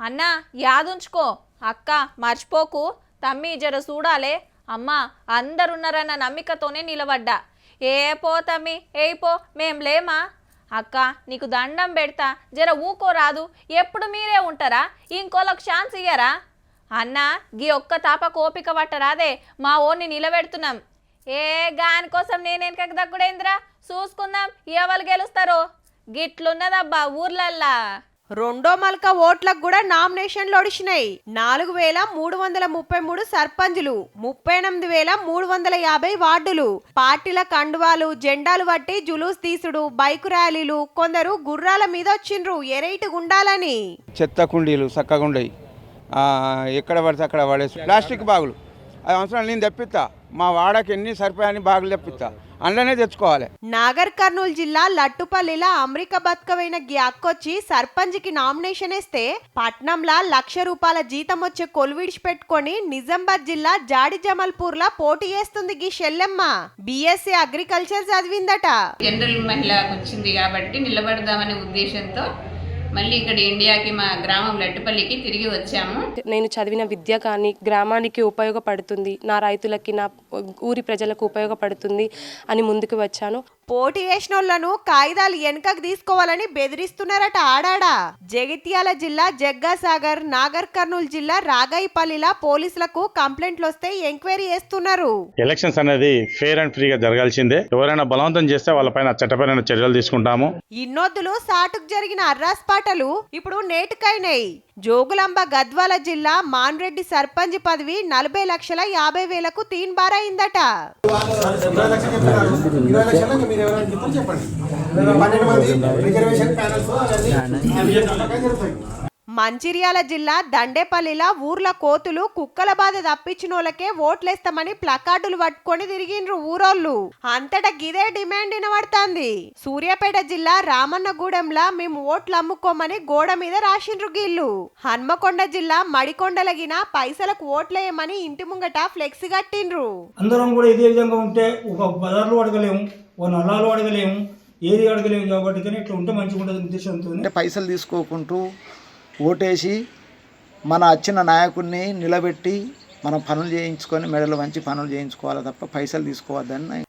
అన్నా యాదుంచుకో అక్క మర్చిపోకు తమ్మి జర చూడాలే అమ్మా అందరున్నారన్న నమ్మికతోనే నిలబడ్డా ఏ పో తమ్మి ఏయిపో మేం లేమా అక్క నీకు దండం పెడతా జర ఊకోరాదు ఎప్పుడు మీరే ఉంటారా ఇంకోళ్ళకు ఛాన్స్ ఇయ్యరా అన్నా గీ ఒక్క తాప కోపిక పట్టరాదే మా ఓన్ని నిలబెడుతున్నాం ఏ గాని కోసం నేనెనకకు దక్కుడేంద్రా చూసుకుందాం ఎవరు గెలుస్తారో గిట్లున్నదబ్బా ఊర్లల్లా రెండో మల్క ఓట్లకు కూడా నామినేషన్లు ఒడిచినాయి 4333 సర్పంచులు 38350 వార్డులు పార్టీల కండువాలు జెండాలు పట్టి జులూస్ తీసుడు బైకు ర్యాలీలు కొందరు గుర్రాల మీద వచ్చిండ్రు ఎరైట్ గుండాలని చెత్త కుండీలు చక్కగుండయి ఎక్కడ పడితే అక్కడ పడేసి ప్లాస్టిక్ బాగులు అది అవసరం నేను తెప్పిస్తా మా వాడకి ఎన్ని సరిపోయాయని బాగులు తెప్పిస్తా అందులోనే తెచ్చుకోవాలి. నాగర్ కర్నూలు జిల్లా లట్టుపల్లిలో అమెరికా బతుకవైన గ్యాక్కొచ్చి సర్పంచ్కి నామినేషన్ వేస్తే పట్నంలా ₹1,00,000 జీతం వచ్చే కొలువిడిచి పెట్టుకొని నిజామాబాద్ జిల్లా జాడి జమల్పూర్లా పోటీ చేస్తుంది గీ షెల్లెమ్మ బిఎస్సీ అగ్రికల్చర్ చదివిందట. జనరల్ మహిళకు వచ్చింది కాబట్టి నిలబడదామనే ఉద్దేశంతో మళ్ళీ ఇక్కడ ఇండియాకి మా గ్రామం లట్టుపల్లికి తిరిగి వచ్చాము. నేను చదివిన విద్య కానీ గ్రామానికి ఉపయోగపడుతుంది, నా రైతులకి నా ఊరి ప్రజలకు ఉపయోగపడుతుంది అని ముందుకు వచ్చాను. పోటీ చేసినోళ్లను కాగితాలు వెనకకు తీసుకోవాలని బెదిరిస్తున్నారట ఆడాడా. జగిత్యాల జిల్లా జగ్గాసాగర్ నాగర్ కర్నూలు జిల్లా రాగాయిపల్లిలా పోలీసులకు కంప్లైంట్లు వస్తే ఎంక్వైరీ చేస్తున్నారు. ఎలక్షన్స్ అనేది ఫేర్ అండ్ ఫ్రీగా జరగాల్సిందే. ఎవరైనా బలవంతం చేస్తే వాళ్ళపైన చట్టపరమైన చర్యలు తీసుకుంటాము. ఇన్నొద్దులు సాటుకు జరిగిన అర్రాస్పాటలు ఇప్పుడు నేటికైనాయి. జోగులాంబ గద్వాల జిల్లా మాన్రెడ్డి సర్పంచ్ పదవి 40,50,000కు తీన్బారైందట. మంచిర్యాల జిల్లా దండేపల్లిలా ఊర్ల కోతులు కుక్కల బాధ తప్పించినోళ్ళకే ఓట్లేస్తామని ప్లకార్డులు పట్టుకొని తిరిగిండ్రు ఊరోళ్ళు. అంతటా గిదే డిమాండ్ వినబడుతుంది. సూర్యాపేట జిల్లా రామన్నగూడెంలా మేము ఓట్లు అమ్ముకోమని గోడ మీద రాసిండ్రు గీళ్ళు. హన్మకొండ జిల్లా మడికొండలగిన పైసలకు ఓట్లేయమని ఇంటి ముంగట ఫ్లెక్సీ కట్టిండ్రు. అందరం కూడా ఇదే విధంగా ఉంటే ఒక బజార్లు అడగలేము, ఓ నల్లాలు అడగలేము, ఏది అడగలేము. కాబట్టి ఇట్లా ఉంటే మంచిగా ఉంటుంది ఉద్దేశంతో పైసలు తీసుకోకుంటూ ఓటేసి మన వచ్చిన నాయకుడిని నిలబెట్టి మనం పనులు చేయించుకొని మెడలు వంచి పనులు చేయించుకోవాలి తప్ప పైసలు తీసుకోవద్దని